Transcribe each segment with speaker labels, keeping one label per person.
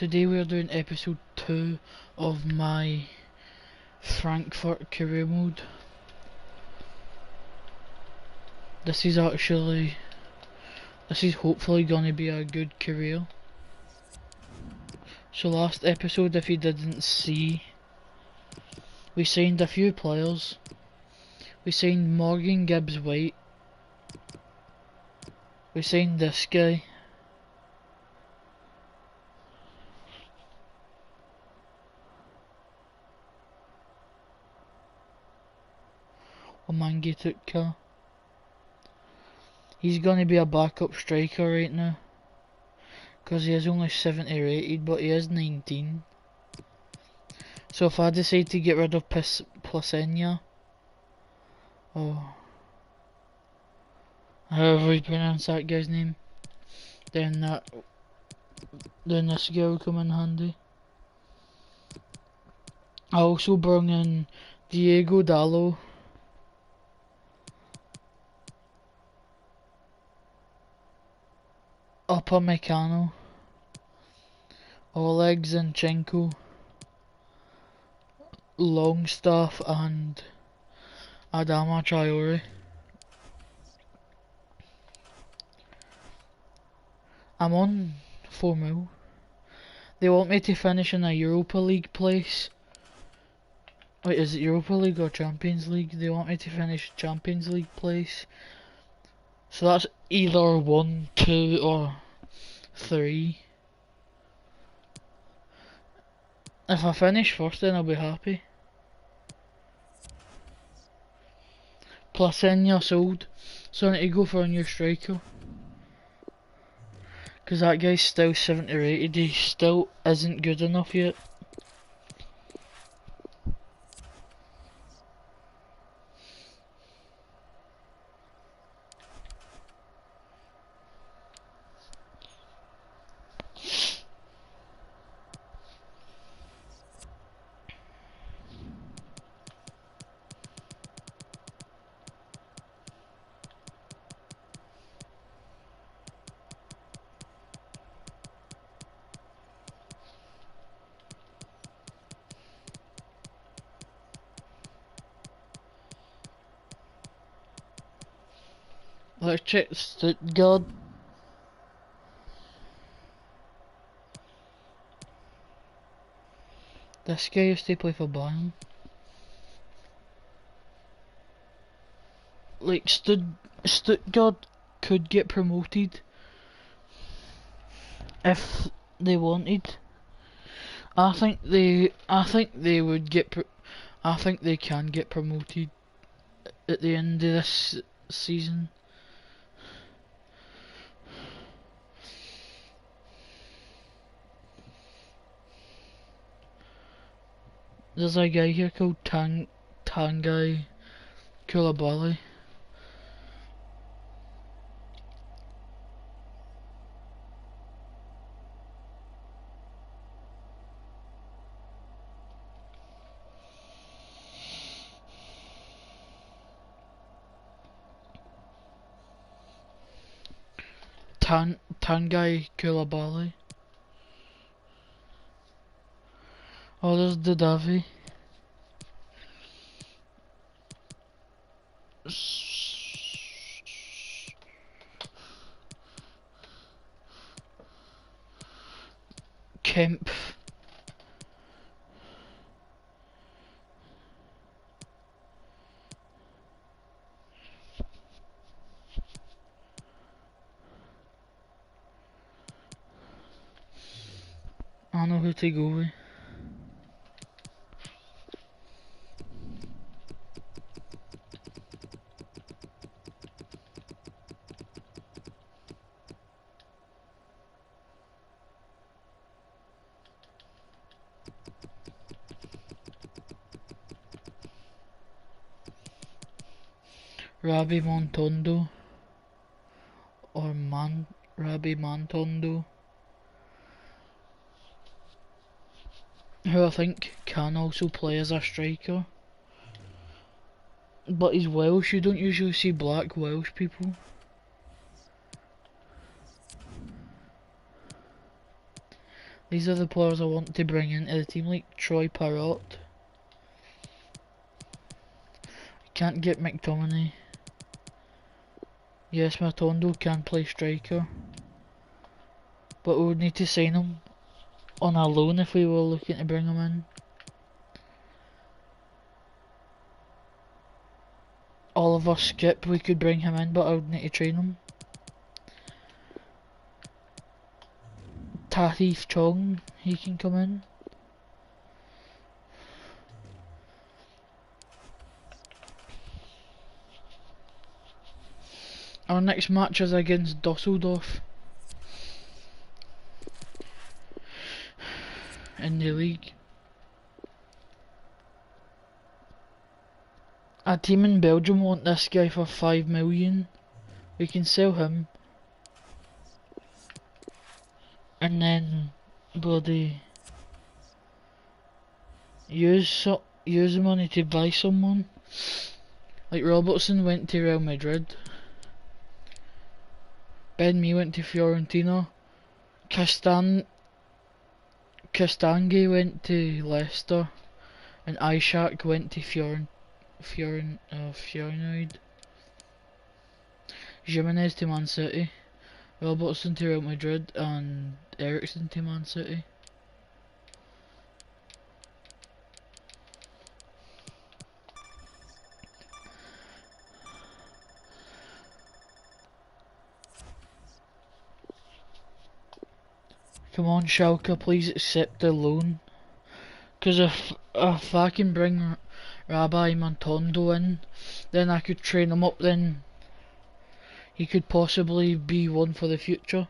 Speaker 1: Today we are doing episode 2 of my Frankfurt career mode. This is hopefully gonna be a good career. So last episode, if you didn't see, we signed a few players. We signed Morgan Gibbs White. We signed this guy. Mangetuka. He's gonna be a backup striker right now, because he is only 70 rated, but he is 19. So if I decide to get rid of Placenia, or however you pronounce that guy's name, then this guy will come in handy. I also bring in Diego Dallo, Upamecano, Oleg Zinchenko, Longstaff and Adama Traore. I'm on 4 mil. They want me to finish in a Europa League place. Wait, is it Europa League or Champions League? They want me to finish Champions League place. So that's either 1, 2 or 3. If I finish first, then I'll be happy. Placenia sold, so I need to go for a new striker. Because that guy's still 70 rated, he still isn't good enough yet. Let's check Stuttgart. This guy used to play for Bayern. Like Stuttgart could get promoted if they wanted. I think they would get. I think they can get promoted at the end of this season. There's a guy here called Tanguy Koulibaly. Tanguy Koulibaly. Oh, there's Didavi. Kemp. I know who to go with. Rabbi Montondo or Rabbi Montondo, who I think can also play as a striker, but he's Welsh. You don't usually see black Welsh people. These are the players I want to bring into the team, like Troy Parrott. Can't get McTominay. Yes, Matondo can play striker. But we would need to sign him on a loan if we were looking to bring him in. Oliver Skip, we could bring him in, but I would need to train him. Tathif Chong, he can come in. Our next match is against Dusseldorf in the league. A team in Belgium want this guy for 5 million. We can sell him. And then bloody use the money to buy someone. Like Robertson went to Real Madrid. Ben Mee went to Fiorentina. Castange went to Leicester. And Ishak went to Fiorentina. Jimenez to Man City. Robertson to Real Madrid and Ericsson to Man City. Come on Schalke, please accept the loan. Cause if I can bring Rabbi Mantondo in, then I could train him up, then he could possibly be one for the future.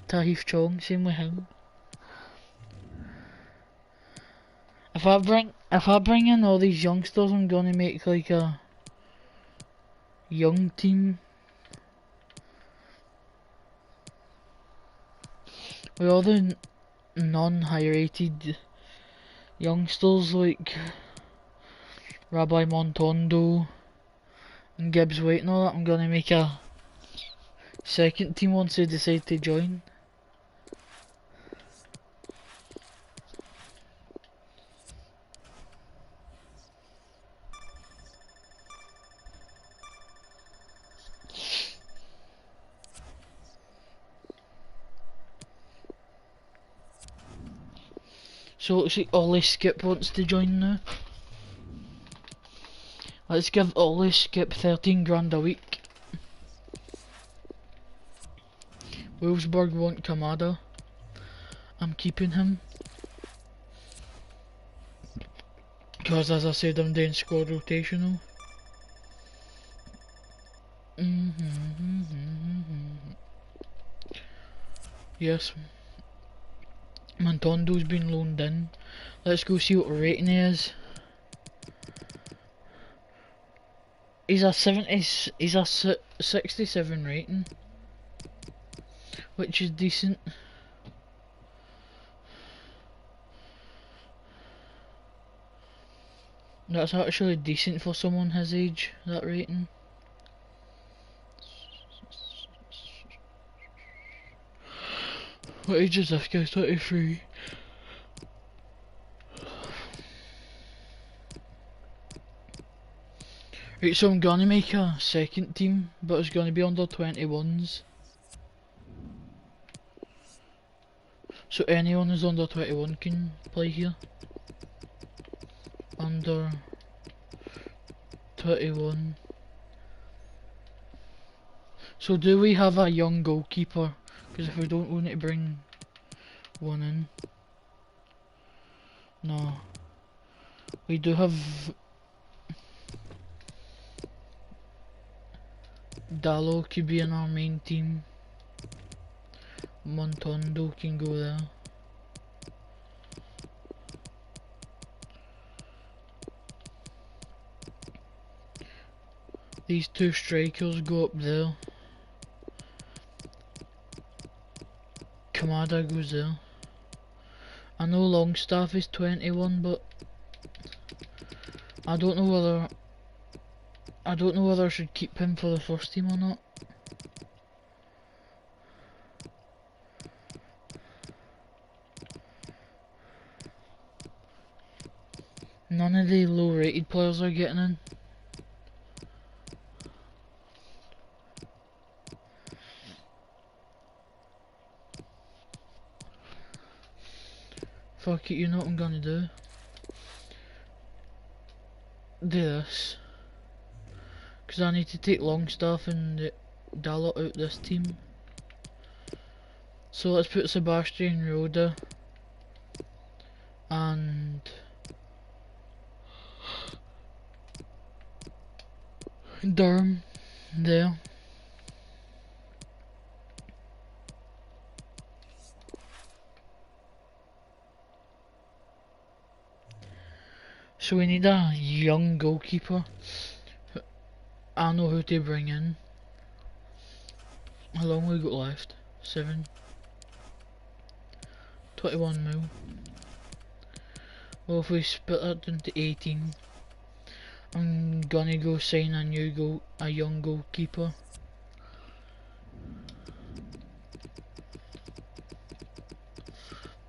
Speaker 1: Tahith Chong, same with him. If I bring in all these youngsters, I'm gonna make like a young team. With all the non-high rated youngsters like Rabbi Montondo and Gibbs White and all that, I'm gonna make a second team once they decide to join. So looks like Ollie Skip wants to join now. Let's give Ollie Skip 13 grand a week. Wolfsburg want Kamada. I'm keeping him. Because as I said, I'm doing squad rotational. Yes. Mantondo's been loaned in. Let's go see what rating he is. He's a 67 rating, which is decent. That's actually decent for someone his age, that rating. What age is this guy? 23. Right, so I'm gonna make a second team, but it's gonna be under 21s. So anyone who's under 21 can play here. Under 21. So do we have a young goalkeeper? Because if we don't, we need to bring one in. No. We do have Dallo could be in our main team. Montondo can go there. These two strikers go up there. Kamada goes there. I know Longstaff is 21, but I don't know whether I should keep him for the first team or not. None of the low rated players are getting in. Fuck it, you know what I'm gonna do? Do this. Cause I need to take Longstaff and Dalot out this team. So let's put Sebastian Rhoda and Durham there. So we need a young goalkeeper. I know who to bring in. How long we got left? 7. 21 mil. Well, if we split that into 18, I'm gonna go sign a young goalkeeper.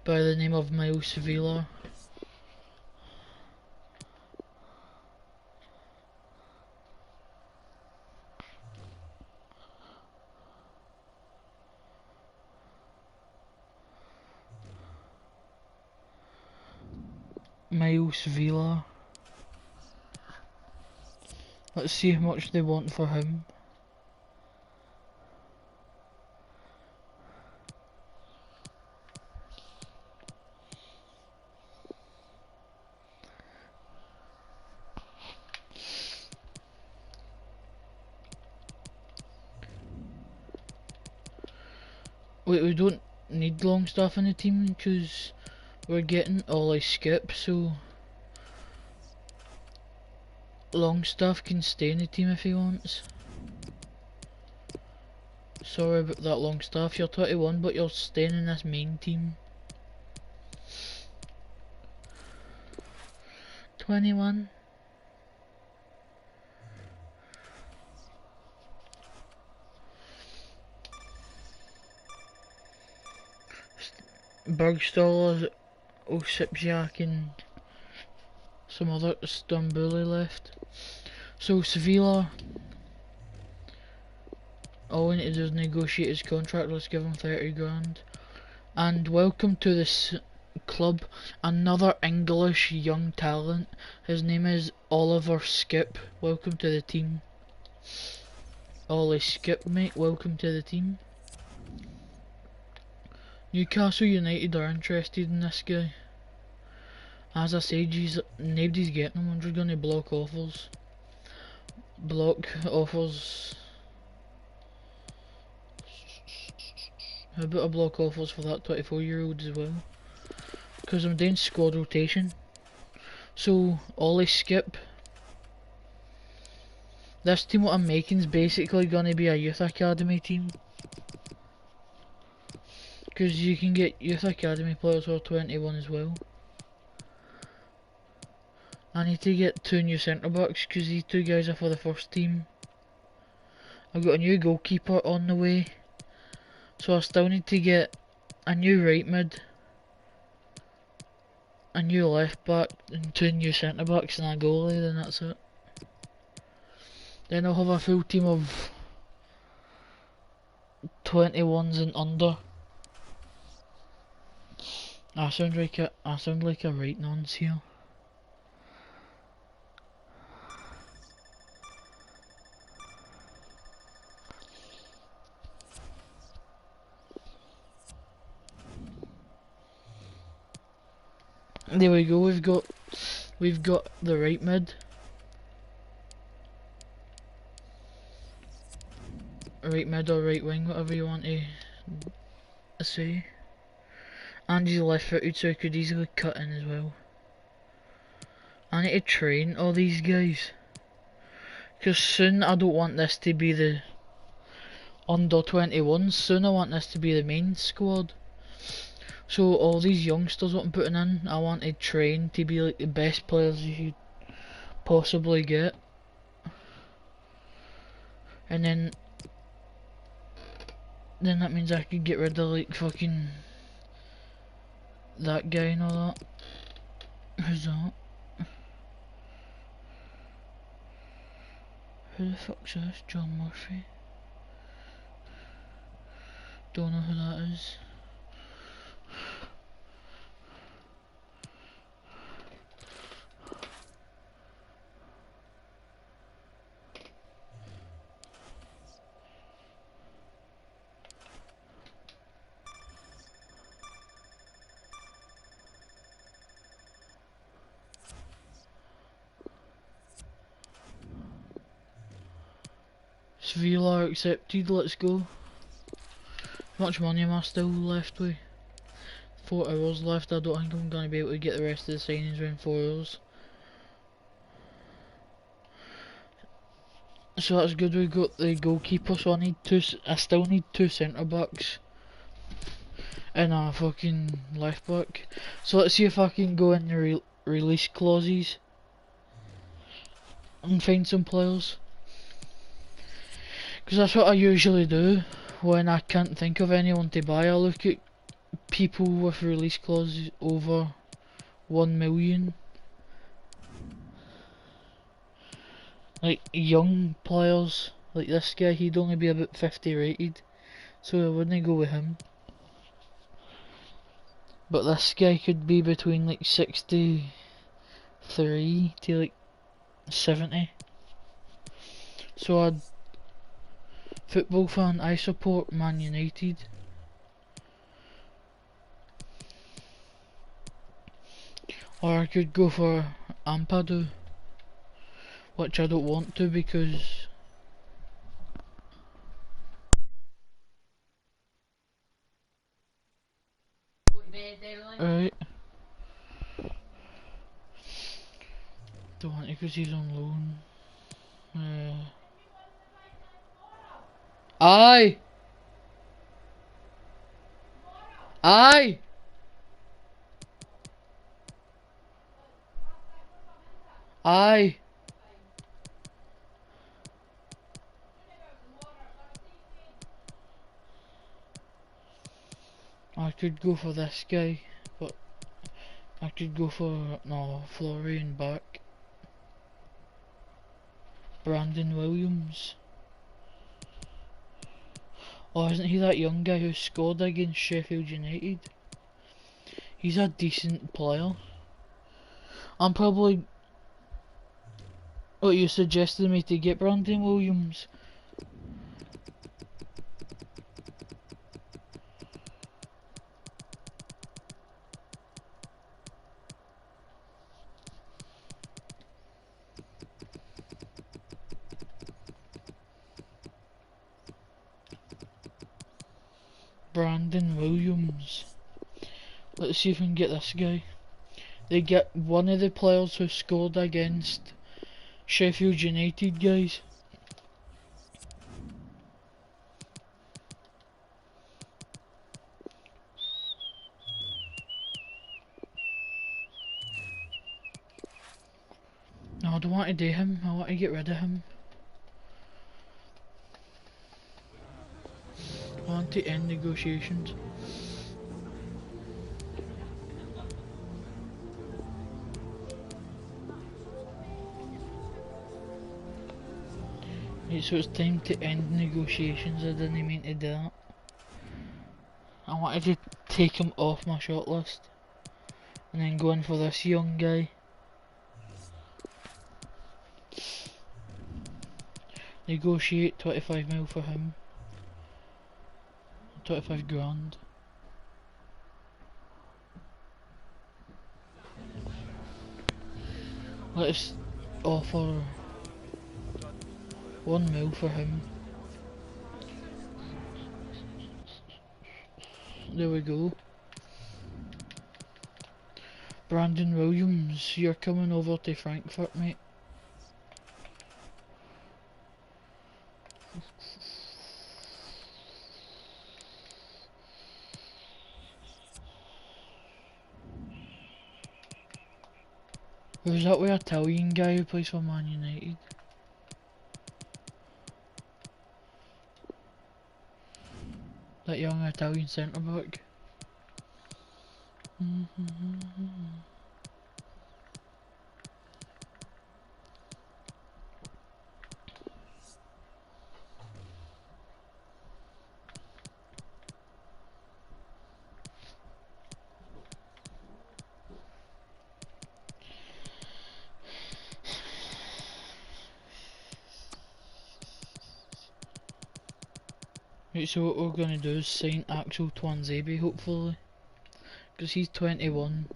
Speaker 1: By the name of Miles Villa. Miles Villa. Let's see how much they want for him. Wait, we don't need Longstaff in the team because we're getting Ollie Skip, so Longstaff can stay in the team if he wants. Sorry about that, Longstaff, you're 21 but you're staying in this main team. 21. Bergstaller, Osipjak and some other Stambouli left. So Sevilla, all we need to do is negotiate his contract. Let's give him 30 grand. And welcome to this club, another English young talent. His name is Oliver Skip. Welcome to the team. Ollie Skip, mate, welcome to the team. Newcastle United are interested in this guy. As I said, nobody's getting him. I'm just gonna block offers. Block offers. How about a block offers for that 24-year-old as well? Because I'm doing squad rotation. So, Ollie Skip. This team what I'm making is basically gonna be a youth academy team. Because you can get youth academy players who are 21 as well. I need to get 2 new centre backs because these 2 guys are for the first team. I've got a new goalkeeper on the way. So I still need to get a new right mid, a new left back and 2 new centre backs and a goalie, then that's it. Then I'll have a full team of 21s and under. I sound like a right nonce here. There we go, we've got the right mid. Right mid or right wing, whatever you want to say. And he's left footed so he could easily cut in as well. I need to train all these guys. Because soon I don't want this to be the under 21s, soon I want this to be the main squad. So all these youngsters what I'm putting in, I want to train to be like the best players you could possibly get. And then that means I could get rid of like fucking that guy and all that. Who's that? Who the fuck's this? John Murphy? Don't know who that is. Villa accepted, let's go. How much money am I still left with? 4 hours left. I don't think I'm going to be able to get the rest of the signings within 4 hours. So that's good, we got the goalkeeper, so I still need 2 centre backs and a fucking left back. So let's see if I can go in the release clauses and find some players. Because that's what I usually do when I can't think of anyone to buy. I look at people with release clauses over 1 million. Like young players, like this guy, he'd only be about 50 rated, so I wouldn't go with him. But this guy could be between like 63 to like 70. So football fan, I support Man United. Or I could go for Ampadu, which I don't want to because right. Don't want to because he's on loan. Aye! Aye! Aye! I could go for this guy, but I could go for, no, Florian back. Brandon Williams. Oh, isn't he that young guy who scored against Sheffield United? He's a decent player. I'm probably... What, you suggested me to get Brandon Williams? Brandon Williams. Let's see if we can get this guy. They get one of the players who scored against Sheffield United, guys. No, I don't want to do him. I want to get rid of him. I want to end negotiations. Right, so it's time to end negotiations. I didn't mean to do that. I wanted to take him off my short list and then go in for this young guy. Negotiate 25 mil for him. 25 grand. Let's offer 1 mil for him. There we go. Brandon Williams, you're coming over to Frankfurt, mate. Who's that with Italian guy who plays for Man United? That young Italian centre back. Right, so what we're gonna do is sign Axel Twanzebe, hopefully. Because he's 21.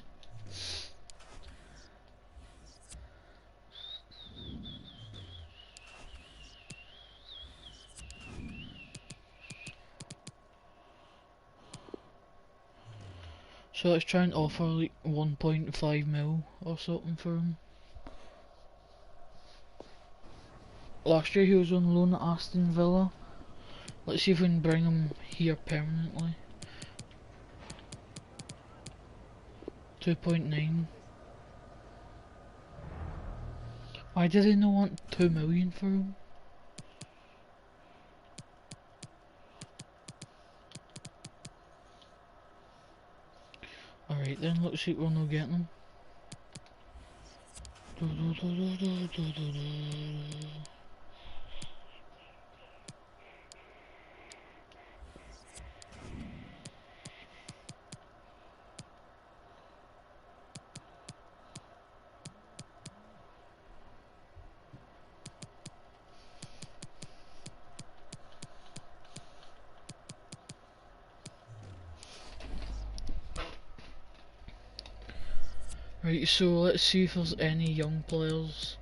Speaker 1: So let's try and offer like 1.5 mil or something for him. Last year he was on loan at Aston Villa. Let's see if we can bring him here permanently. 2.9. Why did they not want 2 million for him? Alright then, let's see what we're not getting him. Right, so let's see if there's any young players.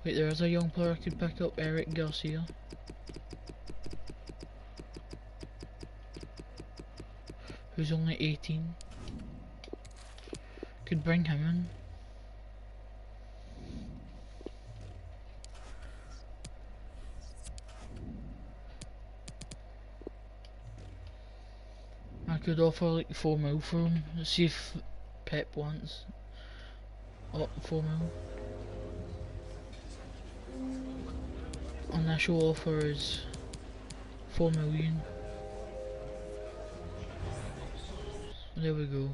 Speaker 1: Wait, there is a young player I could pick up, Eric Garcia. Who's only 18. Could bring him in. I could offer like 4 mil for him. Let's see if Pep wants. Oh, 4 mil. Initial offer is 4 million. There we go.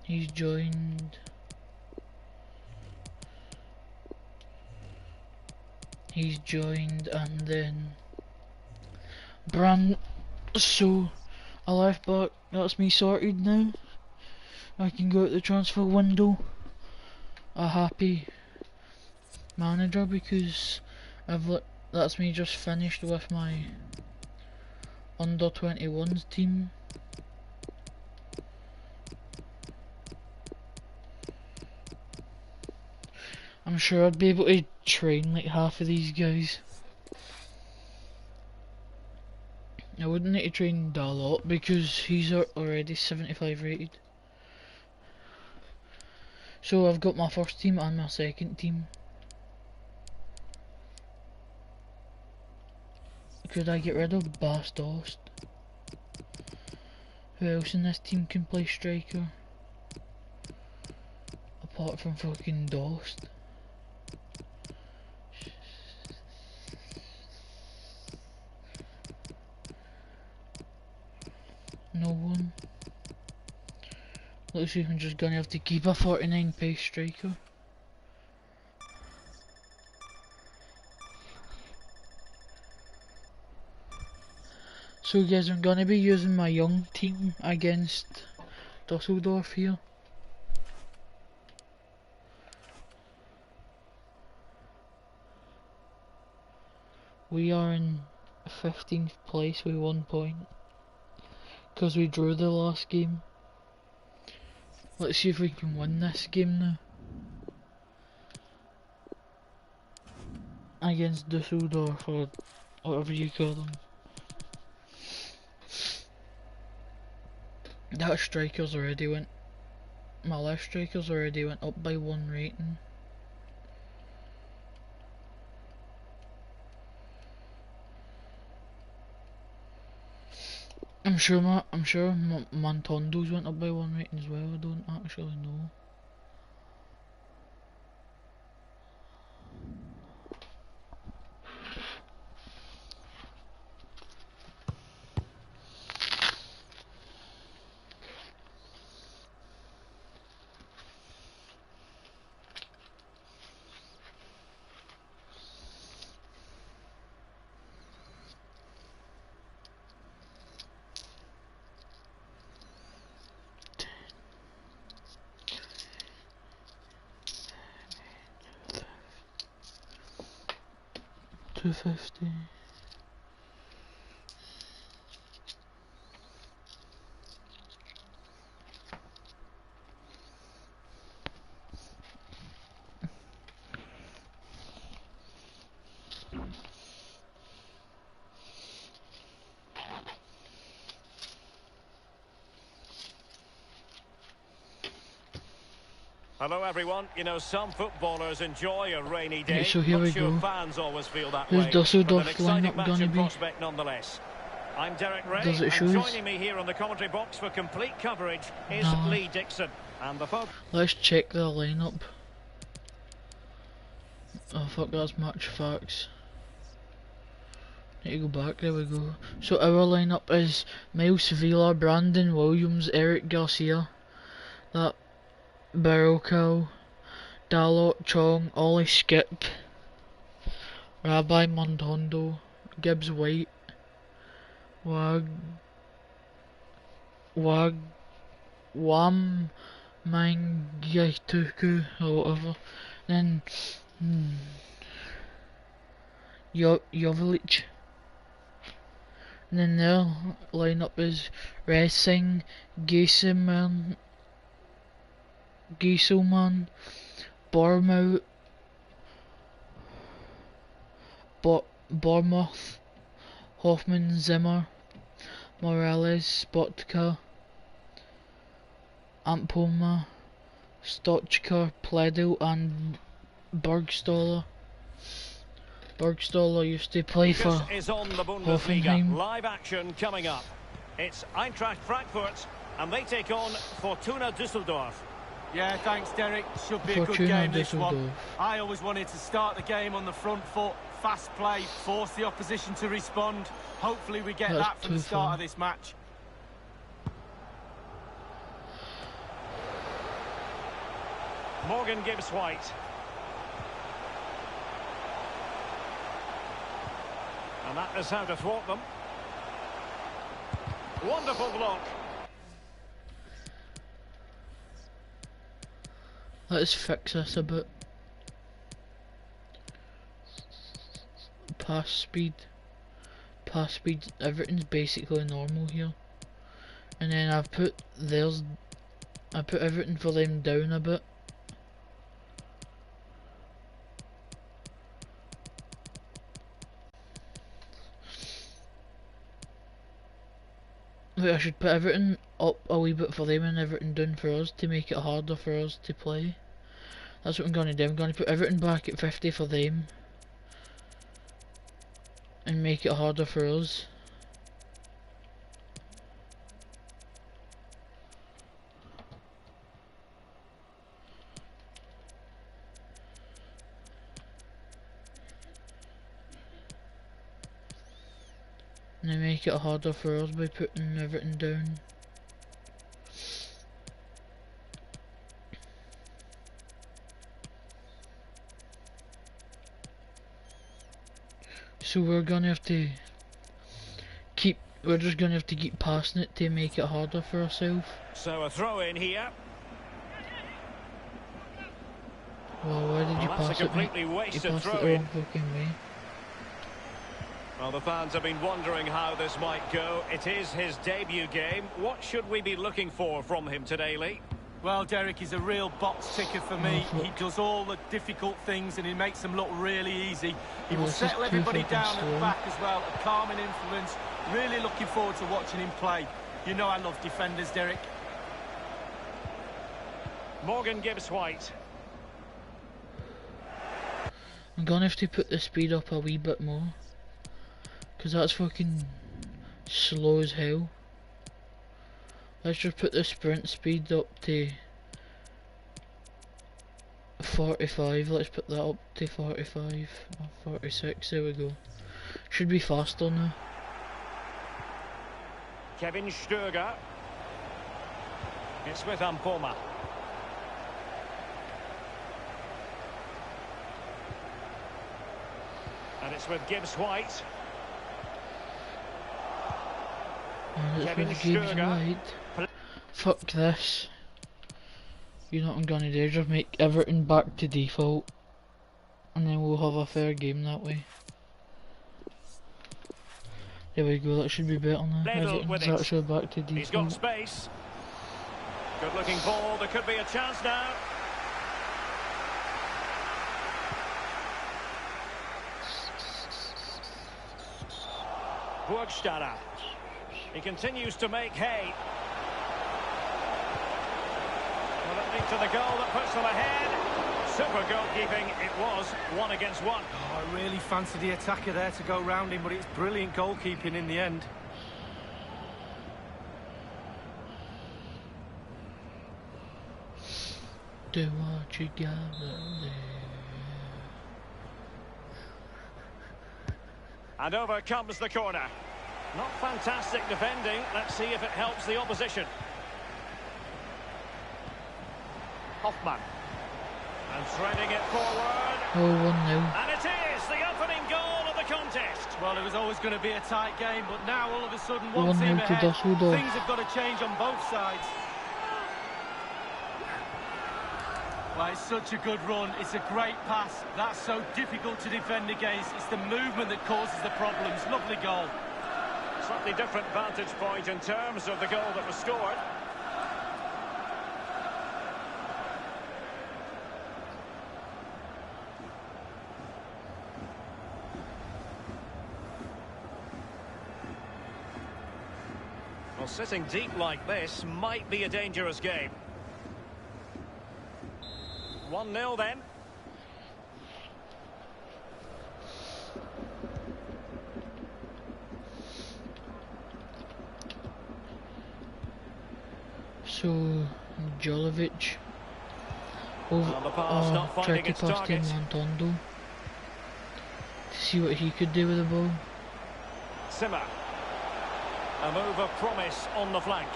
Speaker 1: He's joined. He's joined, and then Brand. So a left back. That's me sorted now. I can go out the transfer window a happy manager because that's me just finished with my under 21s team. I'm sure I'd be able to train like half of these guys. I wouldn't need to train Dalot because he's already 75 rated. So I've got my first team and my second team. Could I get rid of Bastos? Who else in this team can play striker? Apart from fucking Dost. No one. Looks like I'm just gonna have to keep a 49 pace striker. So guys, I'm gonna be using my young team against Dusseldorf here. We are in 15th place with 1 point. Because we drew the last game. Let's see if we can win this game now. Against Dusseldorf or whatever you call them. That striker's already went. My left striker's already went up by 1 rating. I'm sure Montondo's went up by 1 rating as well. I don't actually know. 250.
Speaker 2: Hello everyone. You know, some footballers enjoy a rainy day.
Speaker 1: So here we go.
Speaker 2: Fans always feel that
Speaker 1: Who's
Speaker 2: way.
Speaker 1: Dusseldorf's lineup gonna be?
Speaker 2: Nonetheless. I'm Derek Ray,
Speaker 1: Does it
Speaker 2: and
Speaker 1: show?
Speaker 2: joining me here on the commentary box for complete coverage is
Speaker 1: No.
Speaker 2: Lee Dixon. And the folk.
Speaker 1: Let's check the lineup. Oh fuck, that's match facts. Need to go back, there we go. So our lineup is Miles Sevilla, Brandon Williams, Eric Garcia, that Barrocal, Dalot, Chong, Ollie Skip, Rabbi Montondo, Gibbs White, Wam Mangyatuku or whatever. Then Jovic. And then their lineup is Racing, Gieselman, Bournemouth, Hoffman, Zimmer, Morales, Spotka, Ampoma, Stochka, Pledel and Bergstaller. Bergstaller used to play for Hoffenheim.
Speaker 2: Live action coming up. It's Eintracht Frankfurt and they take on Fortuna Düsseldorf.
Speaker 3: Yeah, thanks Derek. Should be a good game this one. I always wanted to start the game on the front foot, fast play, force the opposition to respond. Hopefully we get that from the start of this match.
Speaker 2: Morgan Gibbs White. And that is how to thwart them. Wonderful block.
Speaker 1: Let's fix this a bit. Pass speed, everything's basically normal here. And then I put everything for them down a bit. Wait, I should put everything up a wee bit for them and everything down for us to make it harder for us to play. That's what I'm gonna do. I'm gonna put everything back at 50 for them and make it harder for us. And then make it harder for us by putting everything down. So we're just gonna have to keep passing it to make it harder for ourselves.
Speaker 2: So a throw in here.
Speaker 1: Well, why did you pass it? You passed it the wrong fucking way.
Speaker 2: Well, the fans have been wondering how this might go. It is his debut game. What should we be looking for from him today, Lee?
Speaker 3: Well, Derek, he's a real box ticker for me. He does all the difficult things and he makes them look really easy. He will settle everybody down at the back as well, a calming influence. Really looking forward to watching him play. You know I love defenders, Derek.
Speaker 2: Morgan Gibbs White.
Speaker 1: I'm gonna have to put the speed up a wee bit more, because that's fucking slow as hell. Let's just put the sprint speed up to 45. Let's put that up to 45 or 46. There we go. Should be faster now.
Speaker 2: Kevin Stöger. It's with Ampoma. And it's with Gibbs White.
Speaker 1: And it's with Gibbs White. Fuck this. You know what I'm gonna do? Just make everything back to default. And then we'll have a fair game that way. There we go, that should be better now.
Speaker 2: Ledel with
Speaker 1: Everything's
Speaker 2: it.
Speaker 1: actually back to
Speaker 2: He's got
Speaker 1: default.
Speaker 2: space. Good looking ball, there could be a chance now. Burgstaller. He continues to make hay. Well, it leads to the goal that puts them ahead. Super goalkeeping, it was 1 against 1.
Speaker 3: Oh, I really fancied the attacker there to go round him, but it's brilliant goalkeeping in the end.
Speaker 1: Do what you gotta do.
Speaker 2: And over comes the corner. Not fantastic defending. Let's see if it helps the opposition. Hoffman. And threading it forward.
Speaker 1: Oh, 1-0.
Speaker 2: And it is the opening goal of the contest.
Speaker 3: Well, it was always going to be a tight game, but now all of a sudden one
Speaker 1: 1-0
Speaker 3: team
Speaker 1: to
Speaker 3: ahead.
Speaker 1: Düsseldorf.
Speaker 3: Things have got to change on both sides. Well, it's such a good run. It's a great pass. That's so difficult to defend against. It's the movement that causes the problems. Lovely goal.
Speaker 2: Slightly different vantage point in terms of the goal that was scored. Well, sitting deep like this might be a dangerous game. 1-0 then.
Speaker 1: So, Jolovic over,
Speaker 2: Well, the pass not
Speaker 1: tried
Speaker 2: finding
Speaker 1: to
Speaker 2: its
Speaker 1: pass to
Speaker 2: target.
Speaker 1: Montondo to see what he could do with the ball.
Speaker 2: Simmer. A move of promise on the flank.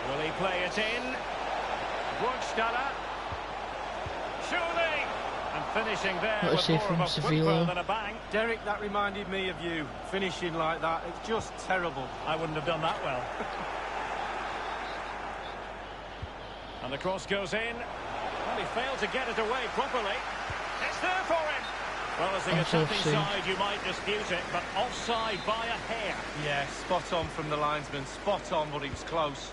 Speaker 2: Will he play it in? Burgstaller. Surely! And finishing there
Speaker 1: What a
Speaker 2: with
Speaker 1: save
Speaker 2: more
Speaker 1: from
Speaker 2: of a
Speaker 1: Sevilla.
Speaker 2: whimper than a bang.
Speaker 3: Derek, that reminded me of you. Finishing like that, it's just terrible.
Speaker 2: I wouldn't have done that well. And the cross goes in. Well, he failed to get it away properly. It's there for him. Well, as the
Speaker 1: That's
Speaker 2: attacking
Speaker 1: offside.
Speaker 2: side, you might dispute it, but offside by a hair.
Speaker 3: Yeah, spot on from the linesman. Spot on, but he was close.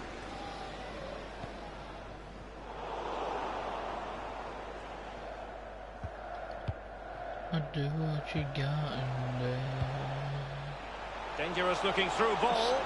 Speaker 1: I do what you got in there.
Speaker 2: Dangerous looking through ball.